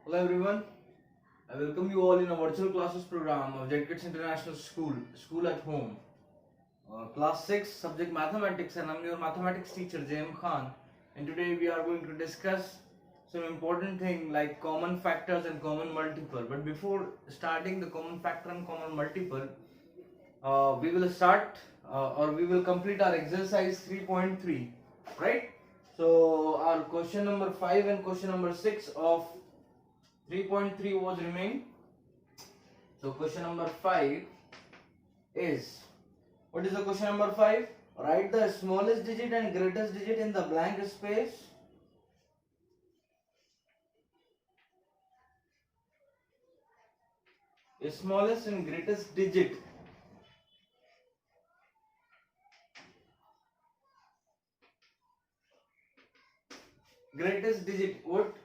Hello everyone, I welcome you all in a virtual classes program of JetKids International School, School at Home. Class 6, subject mathematics, and I'm your mathematics teacher JM Khan. And today we are going to discuss some important thing like common factors and common multiple. But before starting the common factor and common multiple, we will start or we will complete our exercise 3.3, right? So our question number 5 and question number 6 of 3.3 was remain. So question number 5 is, what is the question number 5? Write the smallest digit and greatest digit in the blank space. Smallest and greatest digit. Greatest digit. What?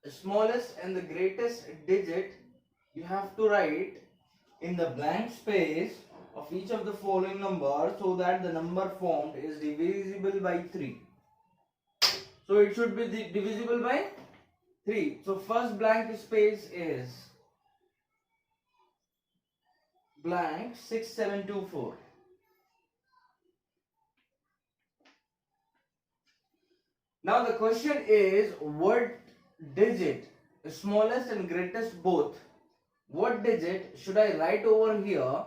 Smallest and the greatest digit you have to write in the blank space of each of the following numbers so that the number formed is divisible by 3. So it should be divisible by 3. So first blank space is blank 6724. Now the question is, what digit, smallest and greatest both, what digit should I write over here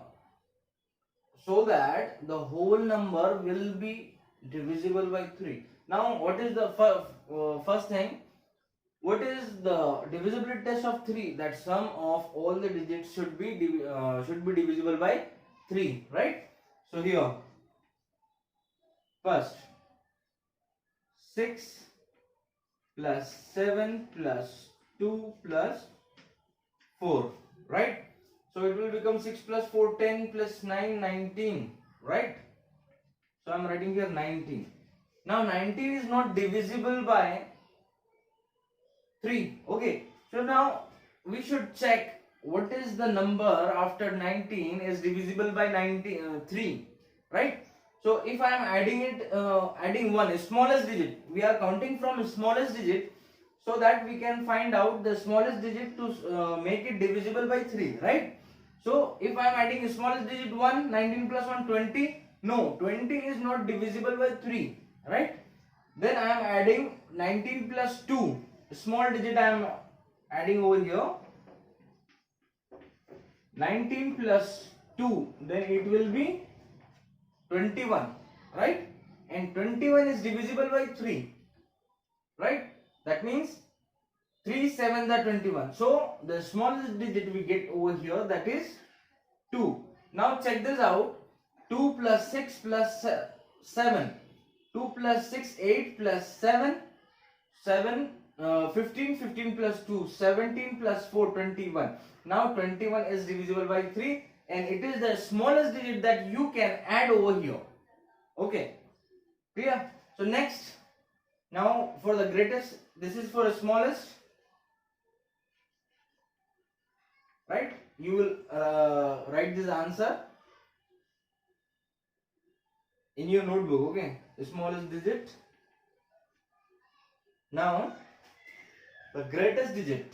so that the whole number will be divisible by 3? Now what is the first thing? What is the divisibility test of 3? That sum of all the digits should be divisible by 3, right? So here, first 6 plus 7 plus 2 plus 4, right? So it will become 6 plus 4, 10 plus 9, 19, right? So I am writing here 19. Now 19 is not divisible by 3. Okay, so now we should check what is the number after 19 is divisible by 3, right? So if I am adding one smallest digit, we are counting from smallest digit so that we can find out the smallest digit to make it divisible by 3, right? So if I am adding smallest digit 1, 19 plus 1, 20. No, 20 is not divisible by 3, right? Then I am adding 19 plus 2. Small digit I am adding over here. 19 plus 2. Then it will be 21, right? And 21 is divisible by 3, right? That means 3 7 are 21. So the smallest digit we get over here, that is 2. Now check this out. 2 plus 6 plus 7. 2 plus 6, 8 plus 7, 15, 15 plus 2, 17 plus 4, 21. Now 21 is divisible by 3 and it is the smallest digit that you can add over here. Okay, clear? So next, now for the greatest, this is for the smallest, right? You will write this answer in your notebook, okay? The smallest digit. Now the greatest digit.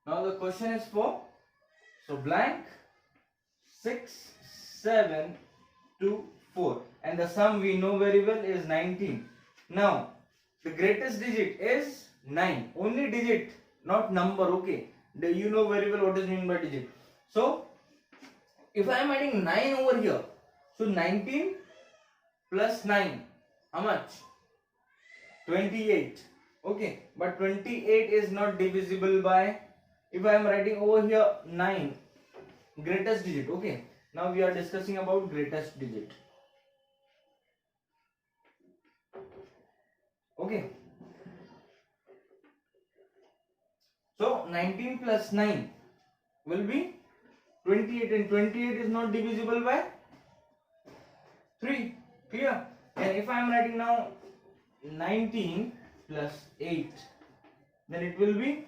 Now the question is for, so blank 6 7 2 4 and the sum we know very well is 19. Now the greatest digit is 9, only digit, not number, okay? You know very well what is meant by digit. So if I am adding 9 over here, so 19 plus 9, how much? 28, okay? But 28 is not divisible by, if I am writing over here 9, greatest digit, okay? Now we are discussing about greatest digit, okay? So 19 plus 9 will be 28 and 28 is not divisible by 3, clear? And if I am writing now 19 plus 8, then it will be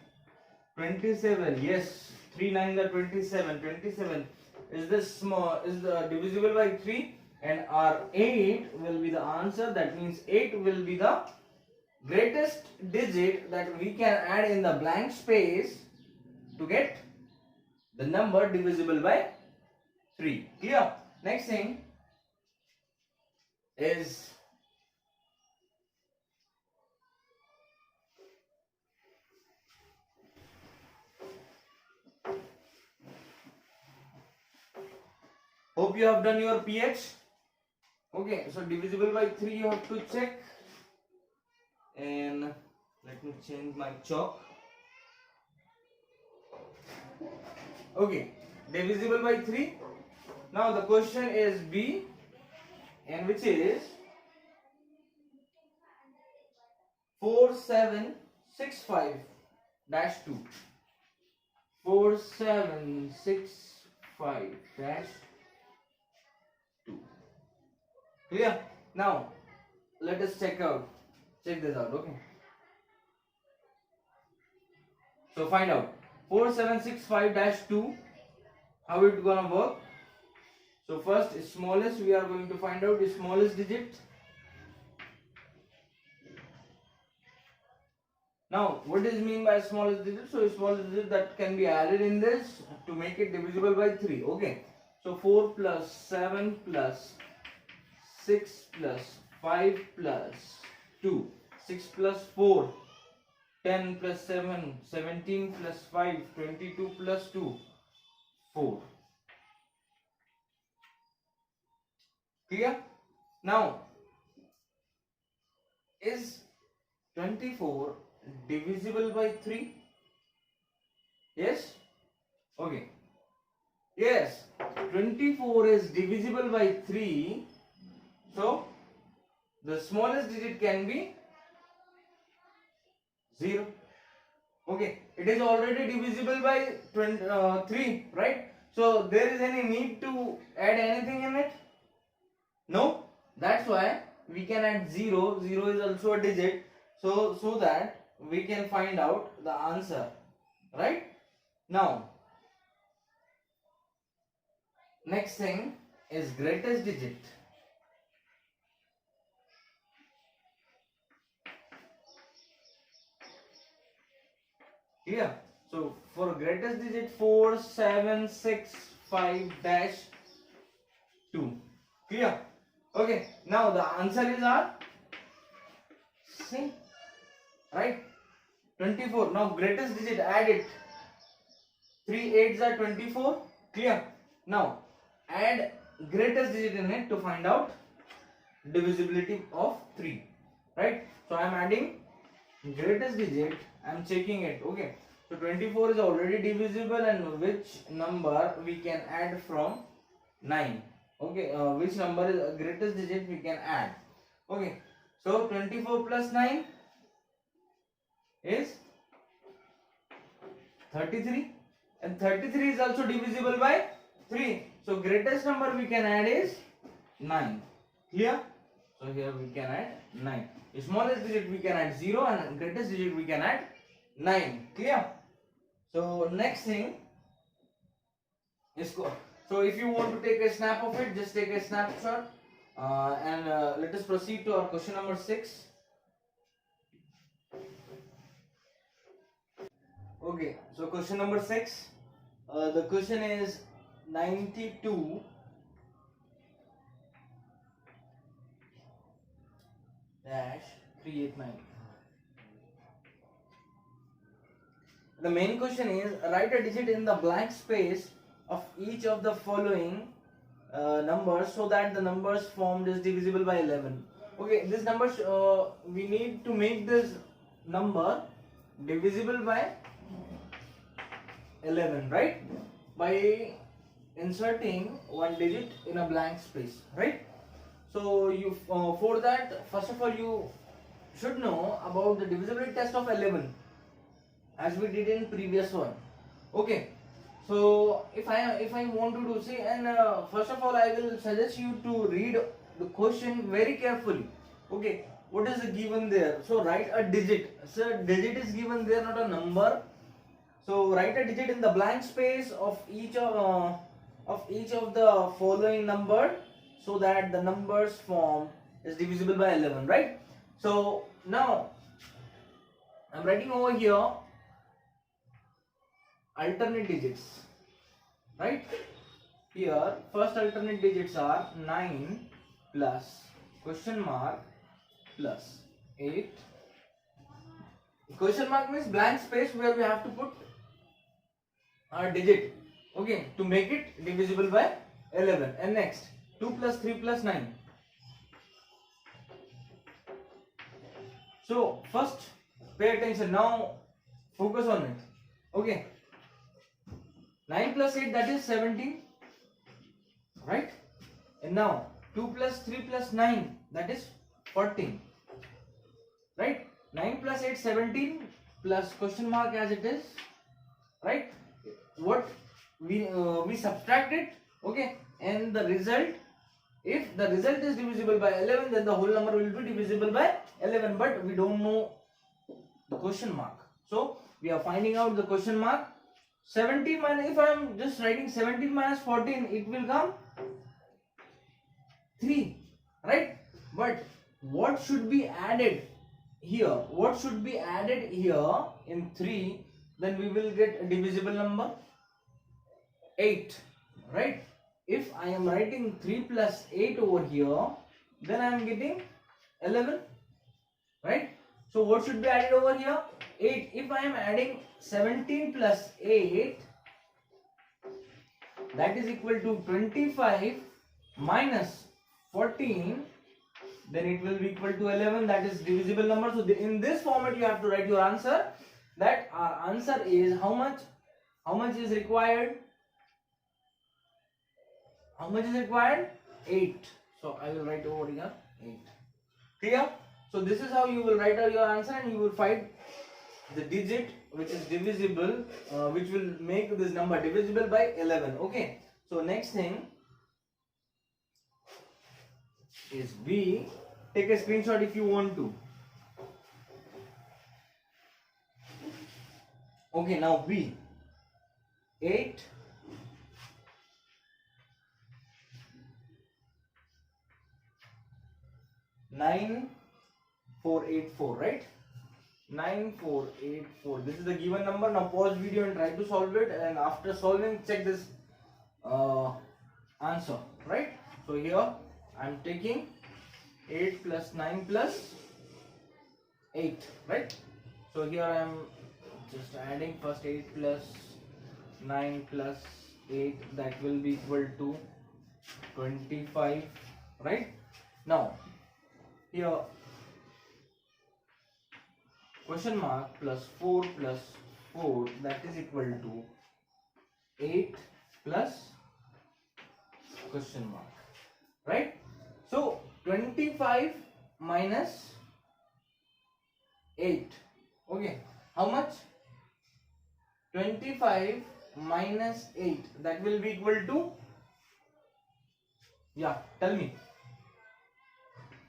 27. Yes, 3 9 are 27. 27 is the divisible by 3 and our 8 will be the answer. That means 8 will be the greatest digit that we can add in the blank space to get the number divisible by 3. Clear? Next thing is hope you have done your PH. Okay, so divisible by 3 you have to check, and let me change my chalk. Okay, divisible by 3. Now the question is B, and which is 4765 dash 2. 4765 dash 2. Clear? Now let us check this out. Okay, so find out 4765 dash 2, how it gonna work. So first, smallest, we are going to find out the smallest digit. Now what is mean by smallest digit? So smallest digit that can be added in this to make it divisible by 3. Okay, so 4 plus 7 plus 6 plus 5 plus 2, 6 plus 4, 10 plus 7, 17 plus 5, 22 plus 2, 4. Clear? Now, is 24 divisible by 3? Yes? Okay. Yes, 24 is divisible by 3. So, the smallest digit can be 0. Okay, it is already divisible by 3, right? So, there is any need to add anything in it? No, that's why we can add 0. 0 is also a digit, so that we can find out the answer, right? Now, next thing is greatest digit. Clear? So for greatest digit 4765 dash 2. Clear? Okay, now the answer is our C, right? 24. Now greatest digit, add it. 3 8s are 24. Clear? Now add greatest digit in it to find out divisibility of 3. Right? So I am adding greatest digit. I am checking it. Okay. So 24 is already divisible, and which number we can add from 9? Okay. Which number is the greatest digit we can add? Okay. So 24 plus 9 is 33, and 33 is also divisible by 3. So greatest number we can add is 9. Clear? So here we can add 9. The smallest digit we can add 0, and greatest digit we can add 9. Clear? So next thing is, so if you want to take a snap of it, just take a snapshot, and let us proceed to our question number 6. Okay, so question number 6. The question is 92 dash 389. The main question is, write a digit in the blank space of each of the following numbers so that the numbers formed is divisible by 11. Okay, this number we need to make this number divisible by 11, right? By inserting one digit in a blank space, right? So you for that, first of all, you should know about the divisibility test of 11, as we did in previous one. Okay, so if I want to do, see, and first of all I will suggest you to read the question very carefully. Okay, what is given there? So write a digit. So digit is given there, not a number. So write a digit in the blank space of each of the following number so that the numbers formed is divisible by 11, right? So now I'm writing over here alternate digits, right? Here first alternate digits are 9 plus question mark plus 8. Question mark means blank space where we have to put our digit, okay, to make it divisible by 11. And next 2 plus 3 plus 9. So first pay attention, now focus on it, okay. 9 plus 8, that is 17, right? And now 2 plus 3 plus 9, that is 14, right? 9 plus 8, 17 plus question mark as it is, right? What we subtract it, okay, and the result, if the result is divisible by 11, then the whole number will be divisible by 11, but we don't know the question mark, so we are finding out the question mark. 17 minus, if I am just writing 17 minus 14, it will come 3, right? But what should be added here? What should be added here in 3? Then we will get a divisible number 8, right? If I am writing 3 plus 8 over here, then I am getting 11, right? So what should be added over here? 8. If I am adding 17 plus 8, that is equal to 25 minus 14, then it will be equal to 11, that is divisible number. So in this format you have to write your answer, that our answer is how much is required? How much is required? 8. So I will write over here 8. Clear? So this is how you will write out your answer, and you will find the digit which is divisible, which will make this number divisible by 11. Okay. So next thing is B. Take a screenshot if you want to. Okay, now B. 8 9 4 8 4, right? 9 4 8 4. This is the given number. Now pause video and try to solve it, and after solving check this answer, right? So here I am taking 8 plus 9 plus 8, right? So here I am just adding first 8 plus 9 plus 8, that will be equal to 25, right? Now here question mark plus 4 plus 4, that is equal to 8 plus question mark, right? So 25 minus 8, okay, how much? 25 minus 8, that will be equal to, yeah, tell me.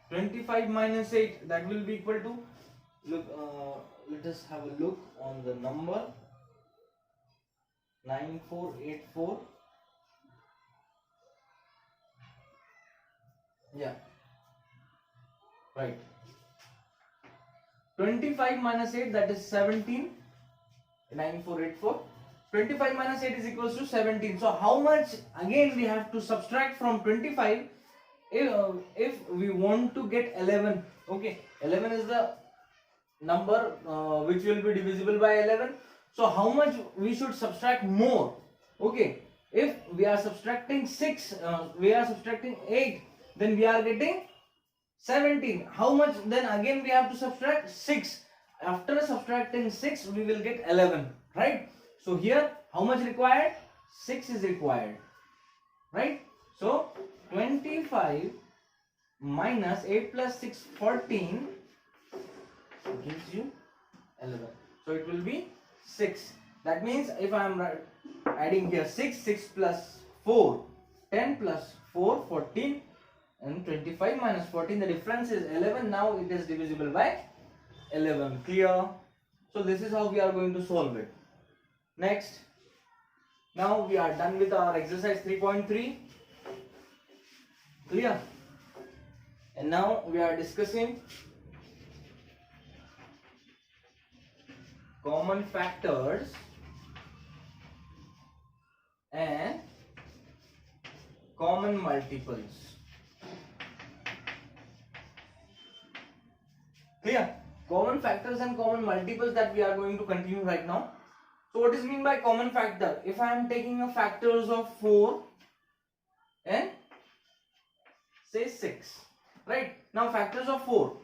25 minus 8, that will be equal to, look, let us have a look on the number 9484. Yeah, right. 25 minus 8, that is 17. 9484. 25 minus 8 is equals to 17. So how much again we have to subtract from 25 if we want to get 11? Okay, 11 is the number which will be divisible by 11. So how much we should subtract more? Okay, if we are subtracting 6, we are subtracting 8, then we are getting 17. How much? Then again we have to subtract 6. After subtracting 6, we will get 11, right? So here how much required? 6 is required, right? So 25 minus 8 plus 6, 14, gives you 11. So it will be 6. That means if I am adding here 6 plus 4, 10 plus 4, 14, and 25 minus 14, the difference is 11. Now it is divisible by 11. Clear? So this is how we are going to solve it. Next, now we are done with our exercise 3.3. Clear? And now we are discussing common factors and common multiples. Clear? Common factors and common multiples that we are going to continue right now. So what is mean by common factor? If I am taking a factors of 4 and say 6, right? Now factors of 4.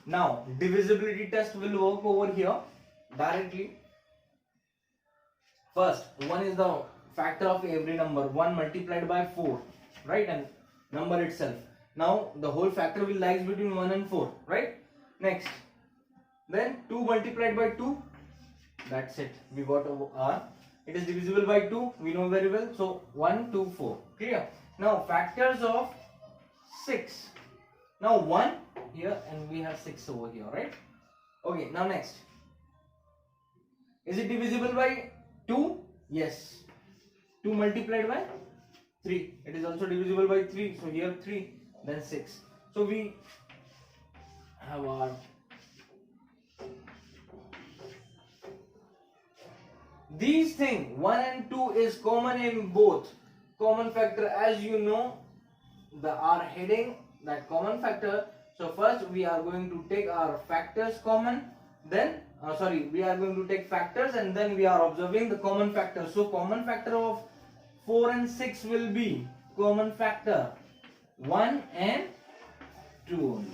Now divisibility test will work over here directly. First, 1 is the factor of every number, 1 multiplied by 4, right? And number itself. Now the whole factor will lies between 1 and 4, right? Next, then 2 multiplied by 2, that's it, we got R. It is divisible by 2, we know very well. So 1, 2, 4, clear? Now factors of 6. Now 1 here and we have 6 over here, right? Okay, now next. Is it divisible by 2? Yes. 2 multiplied by 3. It is also divisible by 3. So here 3, then 6. So we have our these things 1 and 2 is common in both. Common factor, as you know, our heading that common factor. So first we are going to take our factors common, then we are going to take factors and then we are observing the common factor. So common factor of 4 and 6 will be common factor 1 and 2 only.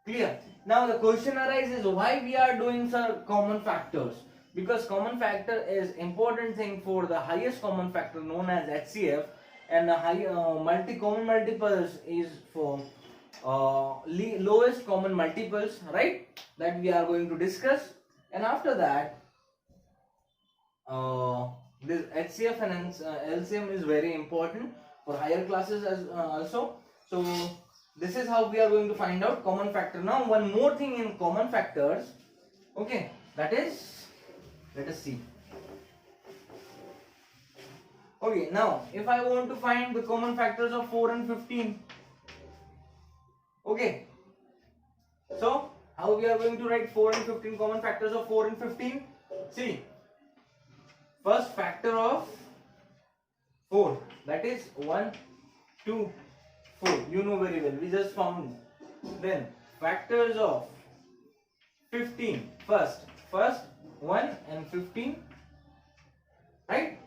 Clear? Now the question arises, why we are doing common factors? Because common factor is important thing for the highest common factor known as HCF, and the common multiples is for lowest common multiples, right? That we are going to discuss. And after that, this HCF and LCM is very important for higher classes as also. So this is how we are going to find out common factor. Now one more thing in common factors, okay, that is, let us see. Okay, now if I want to find the common factors of 4 and 15, okay, so how we are going to write 4 and 15, common factors of 4 and 15? See, first factor of 4, that is 1, 2, 4, you know very well, we just found. Then factors of 15, first 1 and 15, right?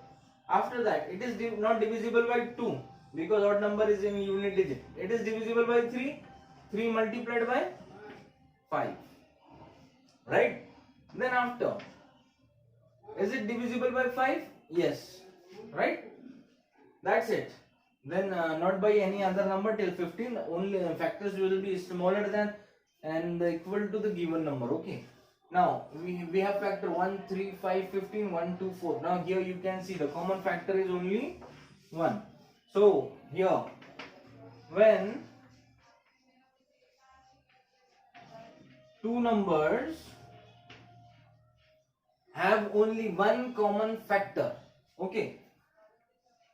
After that, it is not divisible by 2 because odd number is in unit digit. It is divisible by 3, 3 multiplied by 5, right? Then after, is it divisible by 5? Yes, right? That's it. Then not by any other number till 15, only factors will be smaller than and equal to the given number, okay? Now we have factor 1, 3, 5, 15, 1, 2, 4. Now here you can see the common factor is only 1. So here, when two numbers have only one common factor, okay,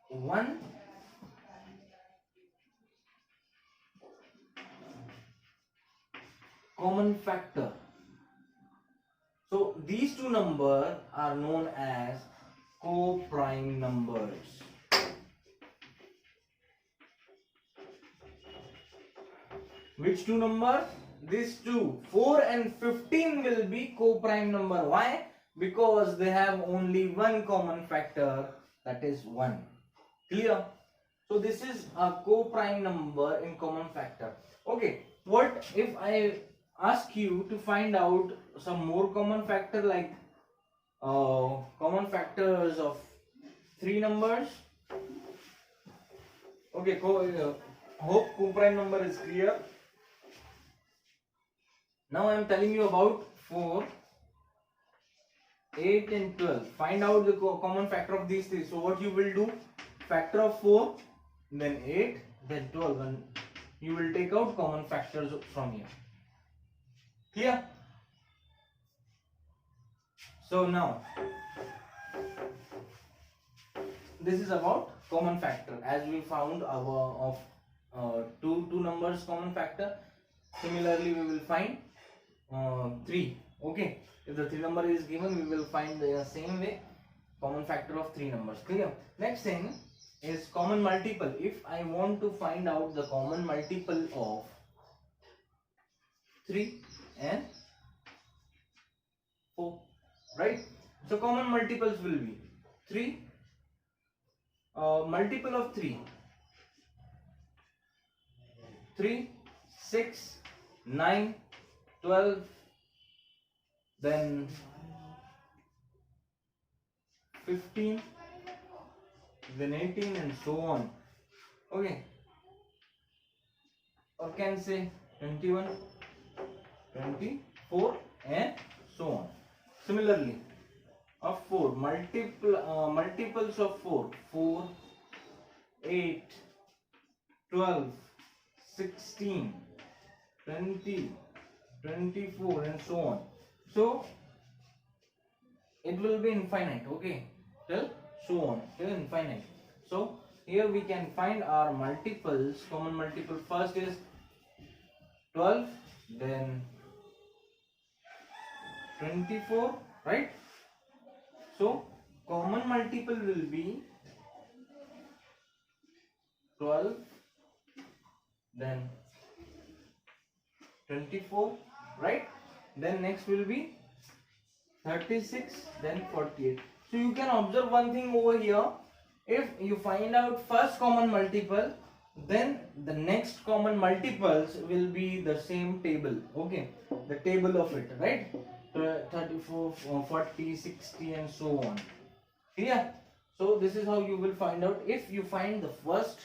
one common factor. So these two numbers are known as co-prime numbers. Which two numbers? These two, 4 and 15 will be co-prime number. Why? Because they have only one common factor, that is 1. Clear? So this is a co-prime number in common factor. Okay, what if I ask you to find out some more common factor, like common factors of 3 numbers? Okay, hope co-prime number is clear. Now I am telling you about 4, 8 and 12. Find out the common factor of these three. So what you will do, factor of 4, then 8, then 12, and you will take out common factors from here. Clear? So now this is about common factor. As we found our of two numbers common factor, similarly we will find 3. Okay, if the 3 number is given, we will find the same way common factor of 3 numbers. Clear? Next thing is common multiple. If I want to find out the common multiple of 3 and 4, right? So common multiples will be 3, multiple of 3, 6, 9, 12, then 15, then 18 and so on. Okay, or can say 21, 24 and so on. Similarly, of 4, multiples of 4, 4, 8, 12, 16, 20, 24 and so on. So it will be infinite, okay, till so on, till infinite. So here we can find our multiples. Common multiple first is 12, then 24, right? So common multiple will be 12, then 24, right? Then next will be 36, then 48. So you can observe one thing over here. If you find out first common multiple, then the next common multiples will be the same table. Okay, the table of it, right? 34, 40, 60 and so on. Clear? So this is how you will find out. If you find the first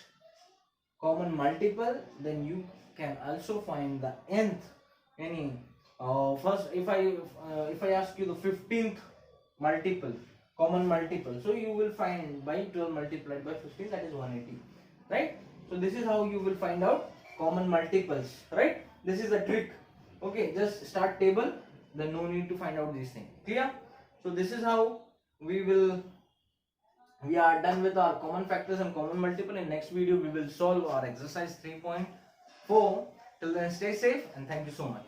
common multiple, then you can also find the nth. Any first, if I ask you the 15th multiple, common multiple, so you will find by 12 multiplied by 15, that is 180, right? So this is how you will find out common multiples, right? This is a trick. Okay, just start table, then no need to find out these things. Clear? So this is how we are done with our common factors and common multiple. In next video we will solve our exercise 3.4. Till then, stay safe and thank you so much.